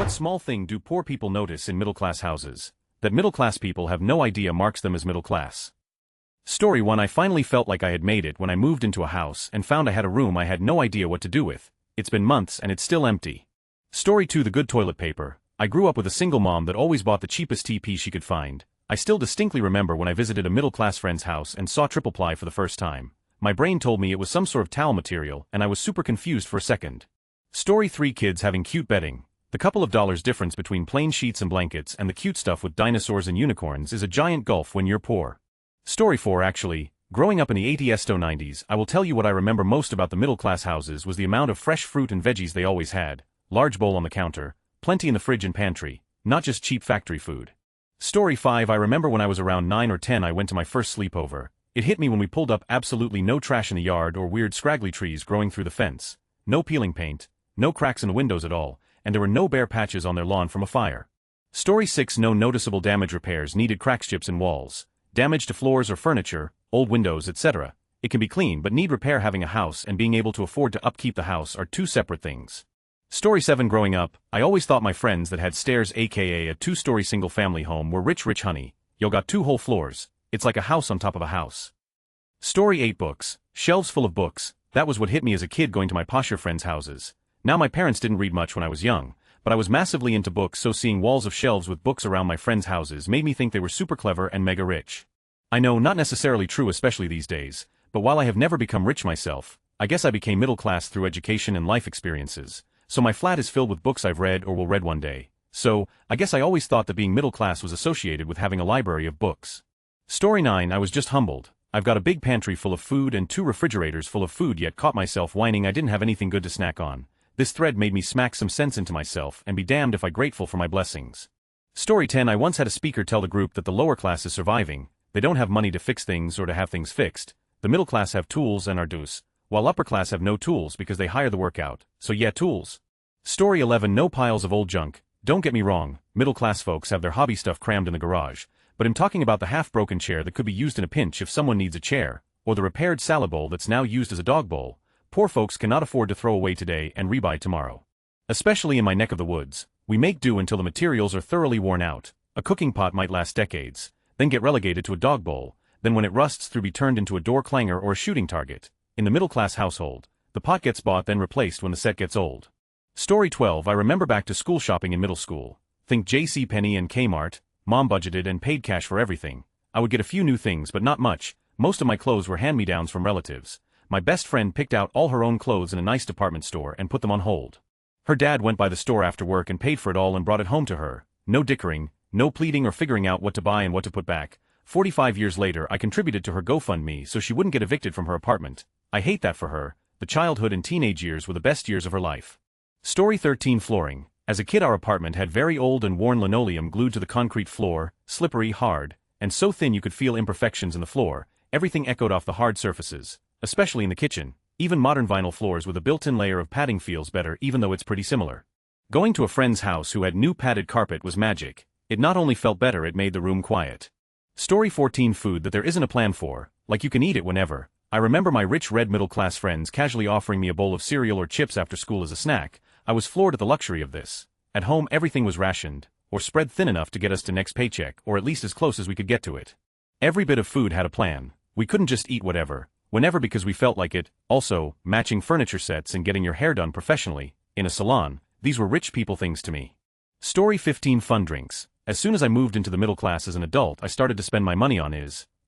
What small thing do poor people notice in middle-class houses that middle-class people have no idea marks them as middle class? Story 1. I finally felt like I had made it when I moved into a house and found I had a room I had no idea what to do with. It's been months and it's still empty. Story 2. The good toilet paper. I grew up with a single mom that always bought the cheapest TP she could find. I still distinctly remember when I visited a middle-class friend's house and saw triple ply for the first time. My brain told me it was some sort of towel material and I was super confused for a second. Story 3. Kids having cute bedding. The couple of dollars difference between plain sheets and blankets and the cute stuff with dinosaurs and unicorns is a giant gulf when you're poor. Story 4. Actually, growing up in the 80s-90s, I will tell you what I remember most about the middle-class houses was the amount of fresh fruit and veggies they always had, large bowl on the counter, plenty in the fridge and pantry, not just cheap factory food. Story 5. I remember when I was around 9 or 10 I went to my first sleepover. It hit me when we pulled up absolutely no trash in the yard or weird scraggly trees growing through the fence, no peeling paint, no cracks in the windows at all, and there were no bare patches on their lawn from a fire. Story 6. No noticeable damage. Repairs needed. Cracks, chips in walls, damage to floors or furniture, old windows, etc. It can be clean but need repair. Having a house and being able to afford to upkeep the house are two separate things. Story 7. Growing up, I always thought my friends that had stairs, aka a 2-story single-family home, were rich honey. Yo, got 2 whole floors. It's like a house on top of a house. Story 8. Books. Shelves full of books. That was what hit me as a kid going to my posher friends' houses. Now my parents didn't read much when I was young, but I was massively into books, so seeing walls of shelves with books around my friends' houses made me think they were super clever and mega rich. I know, not necessarily true especially these days, but while I have never become rich myself, I guess I became middle class through education and life experiences, so my flat is filled with books I've read or will read one day. So, I guess I always thought that being middle class was associated with having a library of books. Story 9. I was just humbled. I've got a big pantry full of food and 2 refrigerators full of food, yet caught myself whining I didn't have anything good to snack on. This thread made me smack some sense into myself and be damned if I'm grateful for my blessings. Story 10. I once had a speaker tell the group that the lower class is surviving. They don't have money to fix things or to have things fixed. The middle class have tools and are dus, while upper class have no tools because they hire the workout. So yeah, tools. Story 11. No piles of old junk. Don't get me wrong, middle class folks have their hobby stuff crammed in the garage, but I'm talking about the half-broken chair that could be used in a pinch if someone needs a chair, or the repaired salad bowl that's now used as a dog bowl. Poor folks cannot afford to throw away today and rebuy tomorrow. Especially in my neck of the woods, we make do until the materials are thoroughly worn out. A cooking pot might last decades, then get relegated to a dog bowl, then when it rusts through be turned into a door clanger or a shooting target. In the middle-class household, the pot gets bought then replaced when the set gets old. Story 12. I remember back to school shopping in middle school. Think JCPenney and Kmart. Mom budgeted and paid cash for everything. I would get a few new things but not much. Most of my clothes were hand-me-downs from relatives. My best friend picked out all her own clothes in a nice department store and put them on hold. Her dad went by the store after work and paid for it all and brought it home to her. No dickering, no pleading or figuring out what to buy and what to put back. 45 years later I contributed to her GoFundMe so she wouldn't get evicted from her apartment. I hate that for her. The childhood and teenage years were the best years of her life. Story 13. Flooring. As a kid our apartment had very old and worn linoleum glued to the concrete floor, slippery, hard, and so thin you could feel imperfections in the floor. Everything echoed off the hard surfaces. Especially in the kitchen. Even modern vinyl floors with a built-in layer of padding feels better even though it's pretty similar. Going to a friend's house who had new padded carpet was magic. It not only felt better, it made the room quiet. Story 14. Food that there isn't a plan for, like you can eat it whenever. I remember my rich red middle-class friends casually offering me a bowl of cereal or chips after school as a snack. I was floored at the luxury of this. At home everything was rationed, or spread thin enough to get us to next paycheck, or at least as close as we could get to it. Every bit of food had a plan. We couldn't just eat whatever, whenever because we felt like it. Also, matching furniture sets and getting your hair done professionally, in a salon, these were rich people things to me. Story 15. Fun drinks. As soon as I moved into the middle class as an adult I started to spend my money on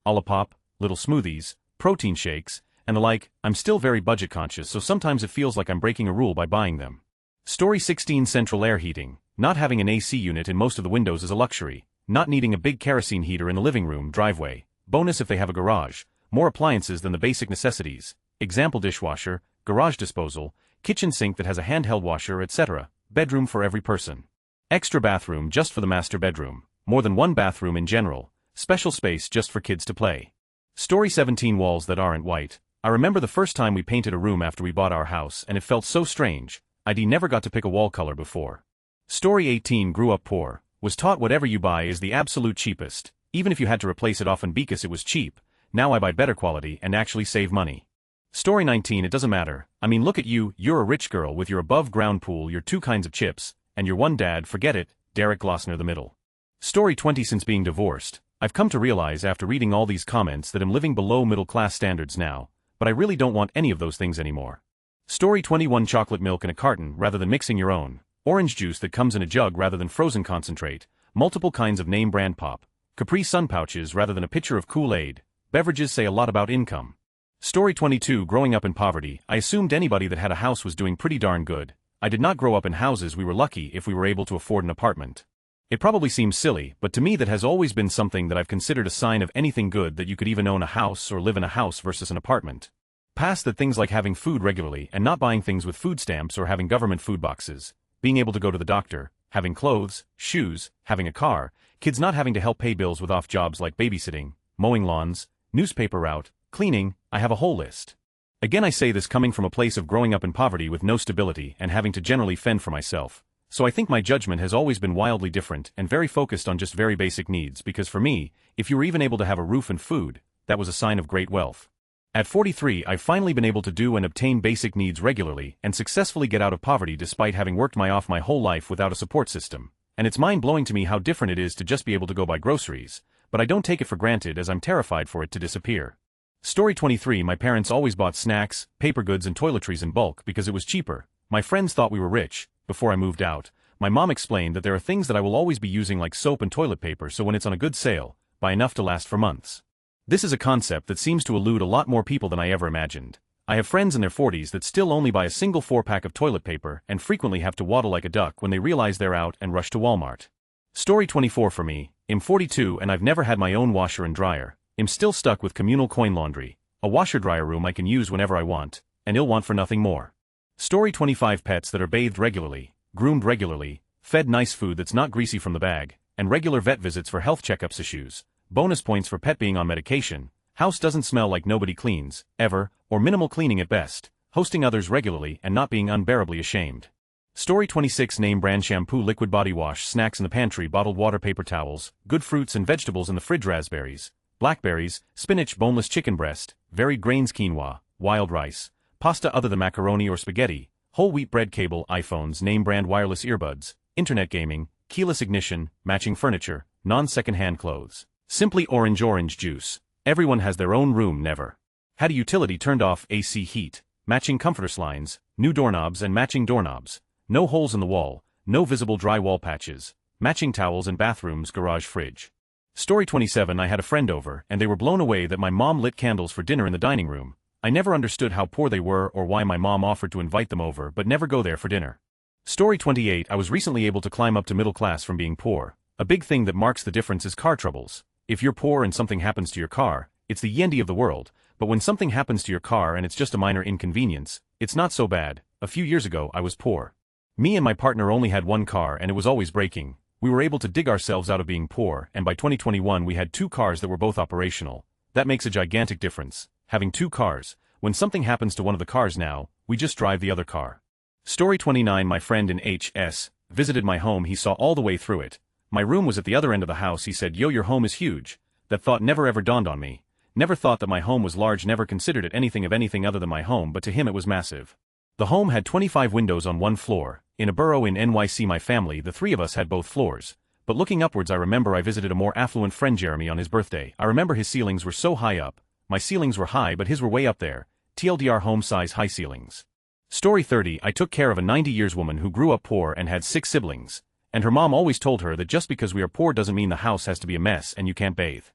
Olipop, little smoothies, protein shakes, and the like. I'm still very budget conscious so sometimes it feels like I'm breaking a rule by buying them. Story 16. Central air heating. Not having an AC unit in most of the windows is a luxury. Not needing a big kerosene heater in the living room, driveway. Bonus if they have a garage. More appliances than the basic necessities. Example: dishwasher, garage disposal, kitchen sink that has a handheld washer, etc. Bedroom for every person. Extra bathroom just for the master bedroom. More than one bathroom in general. Special space just for kids to play. Story 17. Walls that aren't white. I remember the first time we painted a room after we bought our house and it felt so strange. I'd never got to pick a wall color before. Story 18. Grew up poor. Was taught whatever you buy is the absolute cheapest. Even if you had to replace it often because it was cheap. Now I buy better quality and actually save money. Story 19. It doesn't matter. I mean, look at you, you're a rich girl with your above ground pool, your 2 kinds of chips, and you're one dad, forget it, Derek Glossner the middle. Story 20. Since being divorced, I've come to realize after reading all these comments that I'm living below middle-class standards now, but I really don't want any of those things anymore. Story 21. Chocolate milk in a carton rather than mixing your own, orange juice that comes in a jug rather than frozen concentrate, multiple kinds of name brand pop, Capri Sun pouches rather than a pitcher of Kool-Aid, beverages say a lot about income. Story 22. Growing up in poverty, I assumed anybody that had a house was doing pretty darn good. I did not grow up in houses. We were lucky if we were able to afford an apartment. It probably seems silly, but to me that has always been something that I've considered a sign of anything good, that you could even own a house or live in a house versus an apartment. Past that, things like having food regularly and not buying things with food stamps or having government food boxes, being able to go to the doctor, having clothes, shoes, having a car, kids not having to help pay bills with off jobs like babysitting, mowing lawns, newspaper route, cleaning, I have a whole list. Again, I say this coming from a place of growing up in poverty with no stability and having to generally fend for myself. So I think my judgment has always been wildly different and very focused on just very basic needs, because for me, if you were even able to have a roof and food, that was a sign of great wealth. At 43, I've finally been able to do and obtain basic needs regularly and successfully get out of poverty despite having worked off my whole life without a support system. And it's mind-blowing to me how different it is to just be able to go buy groceries, but I don't take it for granted as I'm terrified for it to disappear. Story 23. My parents always bought snacks, paper goods and toiletries in bulk because it was cheaper. My friends thought we were rich. Before I moved out, my mom explained that there are things that I will always be using like soap and toilet paper, so when it's on a good sale, buy enough to last for months. This is a concept that seems to elude a lot more people than I ever imagined. I have friends in their 40s that still only buy a single 4-pack of toilet paper and frequently have to waddle like a duck when they realize they're out and rush to Walmart. Story 24. For me, I'm 42 and I've never had my own washer and dryer. I'm still stuck with communal coin laundry, a washer-dryer room I can use whenever I want, and I'll want for nothing more. Story 25. Pets that are bathed regularly, groomed regularly, fed nice food that's not greasy from the bag, and regular vet visits for health checkups issues, bonus points for pet being on medication, house doesn't smell like nobody cleans, ever, or minimal cleaning at best, hosting others regularly and not being unbearably ashamed. Story 26. Name brand shampoo, liquid body wash, snacks in the pantry, bottled water, paper towels, good fruits and vegetables in the fridge, raspberries, blackberries, spinach, boneless chicken breast, varied grains, quinoa, wild rice, pasta other than macaroni or spaghetti, whole wheat bread, cable, iPhones, name brand wireless earbuds, internet gaming, keyless ignition, matching furniture, non-second-hand clothes. Simply orange juice. Everyone has their own room. Never had a utility turned off, AC heat, matching comforter lines, new doorknobs and matching doorknobs, no holes in the wall, no visible drywall patches, matching towels and bathrooms, garage, fridge. Story 27. I had a friend over and they were blown away that my mom lit candles for dinner in the dining room. I never understood how poor they were or why my mom offered to invite them over but never go there for dinner. Story 28. I was recently able to climb up to middle class from being poor. A big thing that marks the difference is car troubles. If you're poor and something happens to your car, it's the yendi of the world, but when something happens to your car and it's just a minor inconvenience, it's not so bad. A few years ago I was poor. Me and my partner only had one car and it was always breaking. We were able to dig ourselves out of being poor, and by 2021 we had 2 cars that were both operational. That makes a gigantic difference. Having 2 cars, when something happens to one of the cars now, we just drive the other car. Story 29. My friend in HS visited my home. He saw all the way through it. My room was at the other end of the house. He said, "Yo, your home is huge." That thought never ever dawned on me. Never thought that my home was large, never considered it anything of anything other than my home, but to him it was massive. The home had 25 windows on one floor. In a borough in NYC, my family, the 3 of us, had both floors. But looking upwards, I remember I visited a more affluent friend, Jeremy, on his birthday. I remember his ceilings were so high up. My ceilings were high, but his were way up there. TLDR, home size, high ceilings. Story 30. I took care of a 90-years woman who grew up poor and had 6 siblings. And her mom always told her that just because we are poor doesn't mean the house has to be a mess and you can't bathe.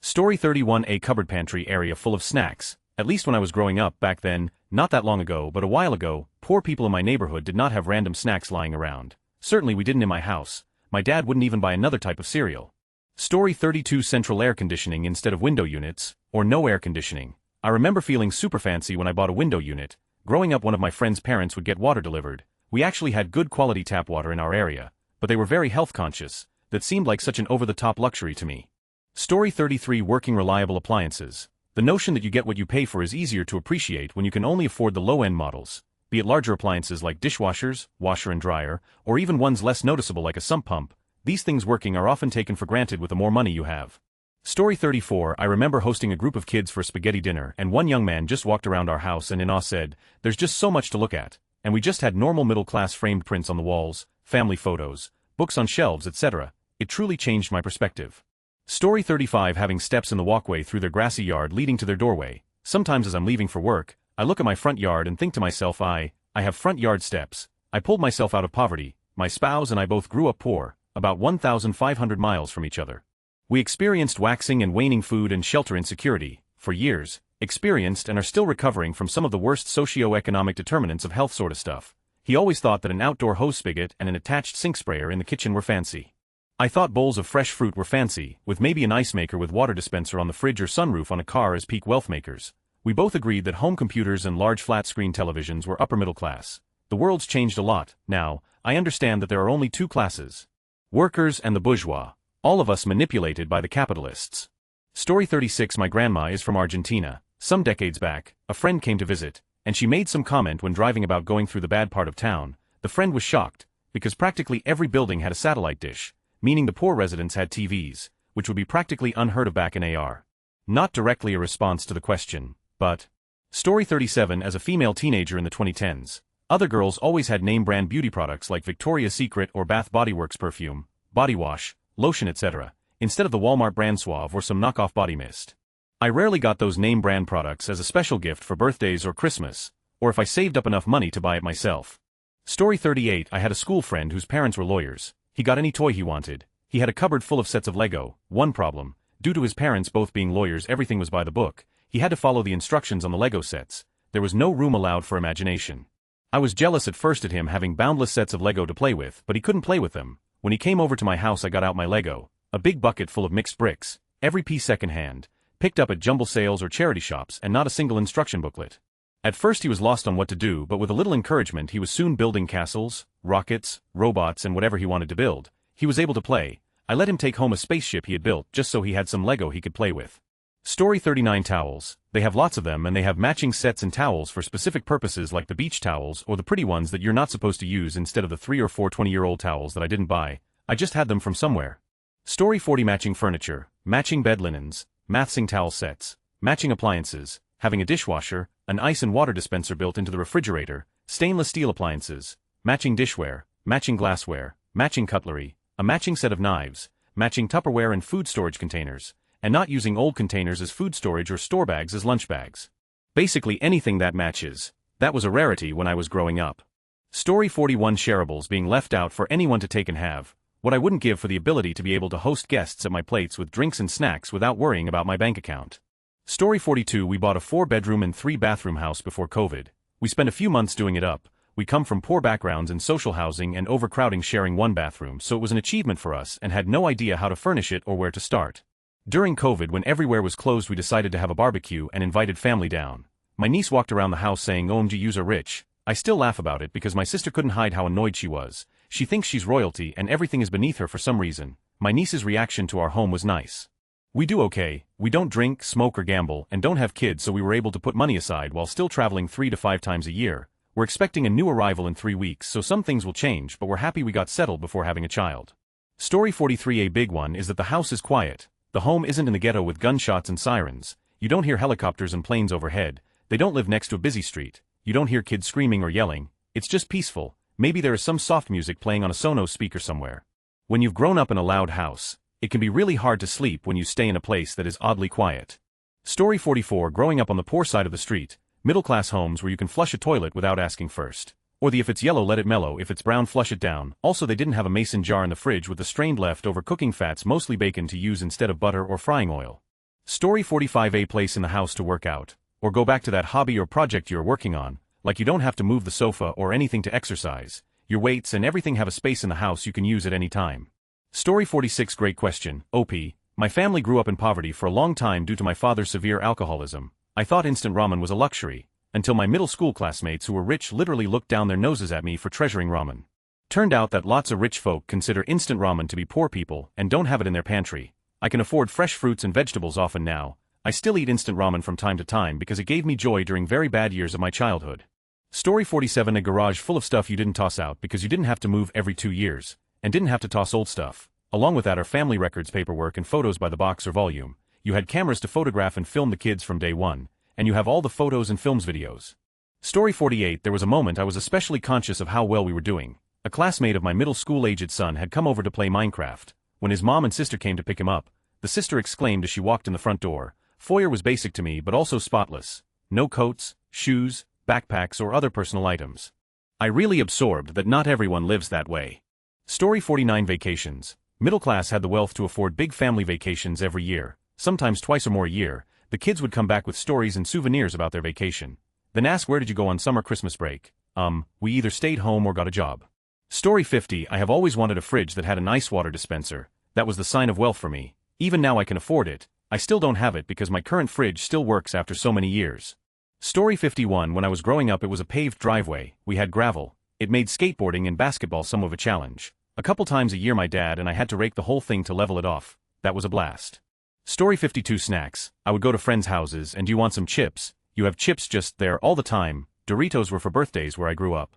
Story 31. A cupboard pantry area full of snacks. At least when I was growing up back then, not that long ago but a while ago, poor people in my neighborhood did not have random snacks lying around. Certainly we didn't in my house. My dad wouldn't even buy another type of cereal. Story 32. Central air conditioning instead of window units, or no air conditioning. I remember feeling super fancy when I bought a window unit. Growing up, one of my friend's parents would get water delivered. We actually had good quality tap water in our area, but they were very health conscious. That seemed like such an over-the-top luxury to me. Story 33. Working reliable appliances. The notion that you get what you pay for is easier to appreciate when you can only afford the low-end models, be it larger appliances like dishwashers, washer and dryer, or even ones less noticeable like a sump pump. These things working are often taken for granted with the more money you have. Story 34. I remember hosting a group of kids for a spaghetti dinner, and one young man just walked around our house and in awe said, "There's just so much to look at." And we just had normal middle-class framed prints on the walls, family photos, books on shelves, etc. It truly changed my perspective. Story 35. Having steps in the walkway through their grassy yard leading to their doorway. Sometimes as I'm leaving for work, I look at my front yard and think to myself, I have front yard steps. I pulled myself out of poverty. My spouse and I both grew up poor, about 1,500 miles from each other. We experienced waxing and waning food and shelter insecurity, for years, experienced and are still recovering from some of the worst socio-economic determinants of health sort of stuff. He always thought that an outdoor hose spigot and an attached sink sprayer in the kitchen were fancy. I thought bowls of fresh fruit were fancy, with maybe an ice maker with water dispenser on the fridge or sunroof on a car as peak wealth makers. We both agreed that home computers and large flat-screen televisions were upper middle class. The world's changed a lot. Now, I understand that there are only two classes. Workers and the bourgeois. All of us manipulated by the capitalists. Story 36. My grandma is from Argentina. Some decades back, a friend came to visit, and she made some comment when driving about going through the bad part of town. The friend was shocked, because practically every building had a satellite dish, meaning the poor residents had TVs, which would be practically unheard of back in AR. Not directly a response to the question, but... Story 37. As a female teenager in the 2010s, other girls always had name-brand beauty products like Victoria's Secret or Bath Body Works perfume, body wash, lotion, etc., instead of the Walmart brand Suave or some knockoff body mist. I rarely got those name-brand products as a special gift for birthdays or Christmas, or if I saved up enough money to buy it myself. Story 38. I had a school friend whose parents were lawyers. He got any toy he wanted. He had a cupboard full of sets of Lego. One problem, due to his parents both being lawyers, everything was by the book. He had to follow the instructions on the Lego sets. There was no room allowed for imagination. I was jealous at first at him having boundless sets of Lego to play with, but he couldn't play with them. When he came over to my house, I got out my Lego, a big bucket full of mixed bricks, every piece second-hand, picked up at jumble sales or charity shops, and not a single instruction booklet. At first he was lost on what to do, but with a little encouragement he was soon building castles, rockets, robots, and whatever he wanted to build. He was able to play. I let him take home a spaceship he had built just so he had some Lego he could play with. Story 39. Towels. They have lots of them, and they have matching sets and towels for specific purposes like the beach towels or the pretty ones that you're not supposed to use instead of the 3 or 4 20-year-old towels that I didn't buy. I just had them from somewhere. Story 40. Matching furniture, matching bed linens, matching towel sets, matching appliances, having a dishwasher, an ice and water dispenser built into the refrigerator, stainless steel appliances, matching dishware, matching glassware, matching cutlery, a matching set of knives, matching Tupperware and food storage containers, and not using old containers as food storage or store bags as lunch bags. Basically anything that matches. That was a rarity when I was growing up. Story 41. Shareables being left out for anyone to take and have. What I wouldn't give for the ability to be able to host guests at my plates with drinks and snacks without worrying about my bank account. Story 42. We bought a 4-bedroom and 3-bathroom house before COVID. We spent a few months doing it up. We come from poor backgrounds in social housing and overcrowding, sharing one bathroom, so it was an achievement for us and had no idea how to furnish it or where to start. During COVID, when everywhere was closed, we decided to have a barbecue and invited family down. My niece walked around the house saying, "OMG, yous are rich." I still laugh about it because my sister couldn't hide how annoyed she was. She thinks she's royalty and everything is beneath her for some reason. My niece's reaction to our home was nice. We do okay. We don't drink, smoke, or gamble, and don't have kids, so we were able to put money aside while still traveling 3 to 5 times a year. We're expecting a new arrival in 3 weeks, so some things will change, but we're happy we got settled before having a child. Story 43. A big one is that the house is quiet. The home isn't in the ghetto with gunshots and sirens. You don't hear helicopters and planes overhead. They don't live next to a busy street. You don't hear kids screaming or yelling. It's just peaceful. Maybe there is some soft music playing on a Sonos speaker somewhere. When you've grown up in a loud house, it can be really hard to sleep when you stay in a place that is oddly quiet. Story 44. Growing up on the poor side of the street, middle-class homes where you can flush a toilet without asking first. Or if it's yellow, let it mellow, if it's brown, flush it down. Also, they didn't have a mason jar in the fridge with the strained leftover cooking fats, mostly bacon, to use instead of butter or frying oil. Story 45. A place in the house to work out, or go back to that hobby or project you're working on, like you don't have to move the sofa or anything to exercise. Your weights and everything have a space in the house you can use at any time. Story 46. Great question. OP. My family grew up in poverty for a long time due to my father's severe alcoholism. I thought instant ramen was a luxury, until my middle school classmates who were rich literally looked down their noses at me for treasuring ramen. Turned out that lots of rich folk consider instant ramen to be poor people and don't have it in their pantry. I can afford fresh fruits and vegetables often now. I still eat instant ramen from time to time because it gave me joy during very bad years of my childhood. Story 47. A garage full of stuff you didn't toss out because you didn't have to move every 2 years, and didn't have to toss old stuff. Along with that are family records, paperwork, and photos by the box or volume. You had cameras to photograph and film the kids from day one, and you have all the photos and films videos. Story 48. There was a moment I was especially conscious of how well we were doing. A classmate of my middle school-aged son had come over to play Minecraft. When his mom and sister came to pick him up, the sister exclaimed as she walked in the front door, "Foyer was basic to me but also spotless. No coats, shoes, backpacks or other personal items." I really absorbed that not everyone lives that way. Story 49 Vacations. Middle class had the wealth to afford big family vacations every year, sometimes twice or more a year. The kids would come back with stories and souvenirs about their vacation. Then ask, "Where did you go on summer Christmas break?" We either stayed home or got a job. Story 50 I have always wanted a fridge that had an ice water dispenser. That was the sign of wealth for me. Even now I can afford it. I still don't have it because my current fridge still works after so many years. Story 51 When I was growing up it was a paved driveway, we had gravel. It made skateboarding and basketball some of a challenge. A couple times a year my dad and I had to rake the whole thing to level it off. That was a blast. Story 52 Snacks. I would go to friends' houses and, "Do you want some chips?" You have chips just there all the time. Doritos were for birthdays where I grew up.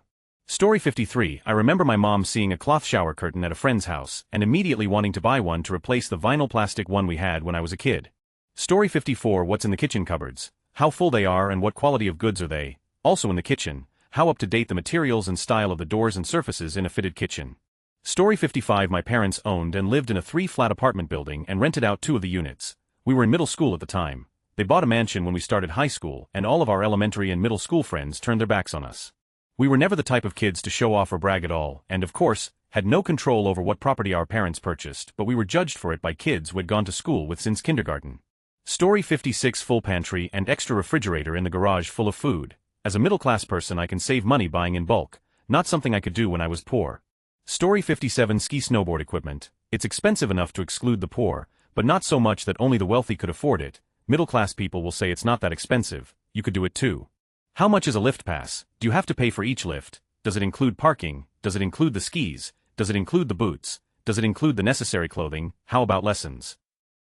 Story 53 I remember my mom seeing a cloth shower curtain at a friend's house and immediately wanting to buy one to replace the vinyl plastic one we had when I was a kid. Story 54 What's in the kitchen cupboards? How full they are and what quality of goods are they? Also in the kitchen, how up to date the materials and style of the doors and surfaces in a fitted kitchen. Story 55 My parents owned and lived in a 3-flat apartment building and rented out 2 of the units. We were in middle school at the time. They bought a mansion when we started high school and all of our elementary and middle school friends turned their backs on us. We were never the type of kids to show off or brag at all, and of course, had no control over what property our parents purchased, but we were judged for it by kids who had gone to school with since kindergarten. Story 56 Full pantry and extra refrigerator in the garage full of food. As a middle-class person I can save money buying in bulk, not something I could do when I was poor. Story 57 Ski snowboard equipment. It's expensive enough to exclude the poor, but not so much that only the wealthy could afford it. Middle-class people will say it's not that expensive, you could do it too. How much is a lift pass? Do you have to pay for each lift? Does it include parking? Does it include the skis? Does it include the boots? Does it include the necessary clothing? How about lessons?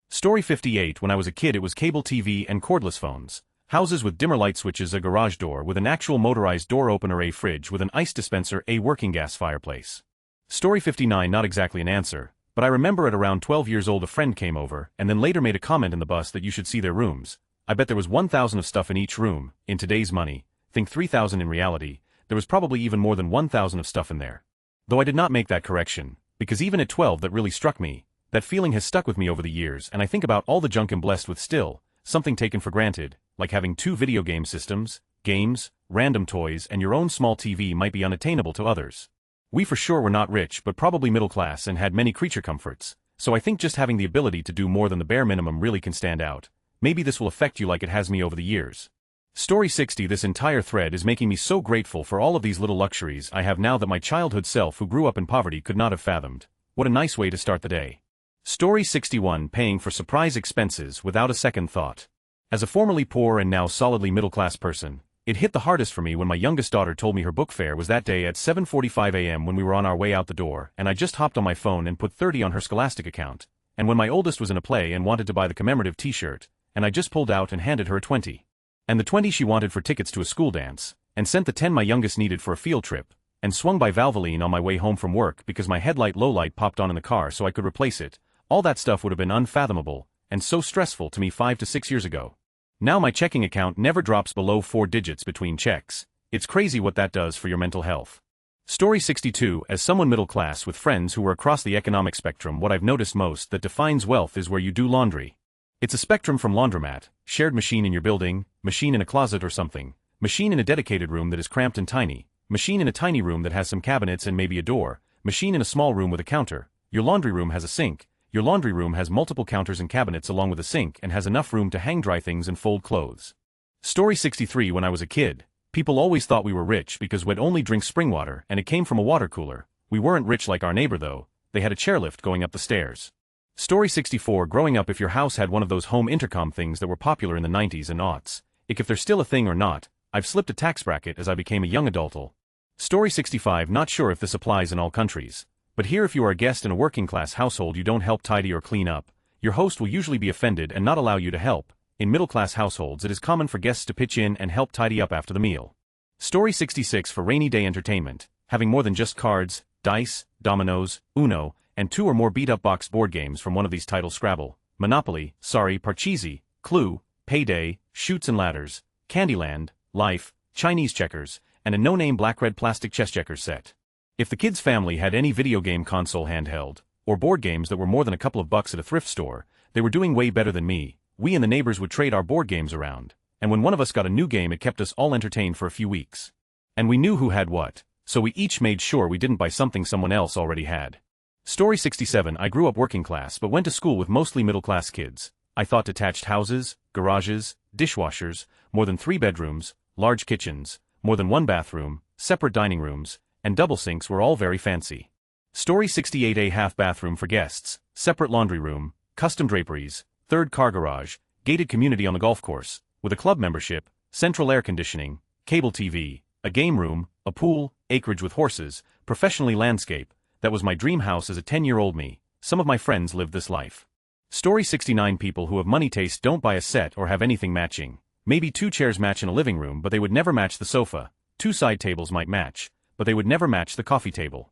Story 58 When I was a kid it was cable TV and cordless phones. Houses with dimmer light switches, a garage door with an actual motorized door opener, a fridge with an ice dispenser, a working gas fireplace. Story 59 Not exactly an answer, but I remember at around 12 years old a friend came over and then later made a comment in the bus that you should see their rooms. I bet there was 1,000 of stuff in each room. In today's money, think 3,000 in reality, there was probably even more than 1,000 of stuff in there. Though I did not make that correction, because even at 12 that really struck me. That feeling has stuck with me over the years and I think about all the junk I'm blessed with still, something taken for granted, like having 2 video game systems, games, random toys and your own small TV might be unattainable to others. We for sure were not rich but probably middle class and had many creature comforts, so I think just having the ability to do more than the bare minimum really can stand out. Maybe this will affect you like it has me over the years. Story 60 This entire thread is making me so grateful for all of these little luxuries I have now that my childhood self who grew up in poverty could not have fathomed. What a nice way to start the day. Story 61 Paying for surprise expenses without a second thought. As a formerly poor and now solidly middle-class person, it hit the hardest for me when my youngest daughter told me her book fare was that day at 7:45 a.m. when we were on our way out the door and I just hopped on my phone and put 30 on her Scholastic account, and when my oldest was in a play and wanted to buy the commemorative t-shirt, and I just pulled out and handed her a 20. And the 20 she wanted for tickets to a school dance, and sent the 10 my youngest needed for a field trip, and swung by Valvoline on my way home from work because my headlight low light popped on in the car so I could replace it. All that stuff would have been unfathomable, and so stressful to me 5 to 6 years ago. Now my checking account never drops below 4 digits between checks. It's crazy what that does for your mental health. Story 62 As someone middle class with friends who were across the economic spectrum, what I've noticed most that defines wealth is where you do laundry. It's a spectrum from laundromat, shared machine in your building, machine in a closet or something, machine in a dedicated room that is cramped and tiny, machine in a tiny room that has some cabinets and maybe a door, machine in a small room with a counter. Your laundry room has a sink. Your laundry room has multiple counters and cabinets along with a sink and has enough room to hang dry things and fold clothes. Story 63 When I was a kid, people always thought we were rich because we'd only drink spring water and it came from a water cooler. We weren't rich like our neighbor though, they had a chairlift going up the stairs. Story 64 Growing up, if your house had one of those home intercom things that were popular in the 90s and aughts, if they're still a thing or not, I've slipped a tax bracket as I became a young adult. Story 65 Not sure if this applies in all countries, but here if you are a guest in a working class household you don't help tidy or clean up, your host will usually be offended and not allow you to help. In middle class households it is common for guests to pitch in and help tidy up after the meal. Story 66 For rainy day entertainment, having more than just cards, dice, dominoes, Uno, and 2 or more beat-up box board games from one of these titles: Scrabble, Monopoly, Parcheesi, Clue, Payday, Chutes and Ladders, Candyland, Life, Chinese checkers, and a no-name black-red plastic chess checkers set. If the kid's family had any video game console handheld, or board games that were more than a couple of bucks at a thrift store, they were doing way better than me. We and the neighbors would trade our board games around, and when one of us got a new game it kept us all entertained for a few weeks. And we knew who had what, so we each made sure we didn't buy something someone else already had. Story 67. I grew up working class but went to school with mostly middle-class kids. I thought detached houses, garages, dishwashers, more than 3 bedrooms, large kitchens, more than 1 bathroom, separate dining rooms, and double sinks were all very fancy. Story 68. A half bathroom for guests, separate laundry room, custom draperies, 3rd car garage, gated community on the golf course, with a club membership, central air conditioning, cable TV, a game room, a pool, acreage with horses, professionally landscape. That was my dream house as a 10-year-old me. Some of my friends lived this life. Story 69. People who have money taste don't buy a set or have anything matching. Maybe 2 chairs match in a living room but they would never match the sofa, 2 side tables might match, but they would never match the coffee table.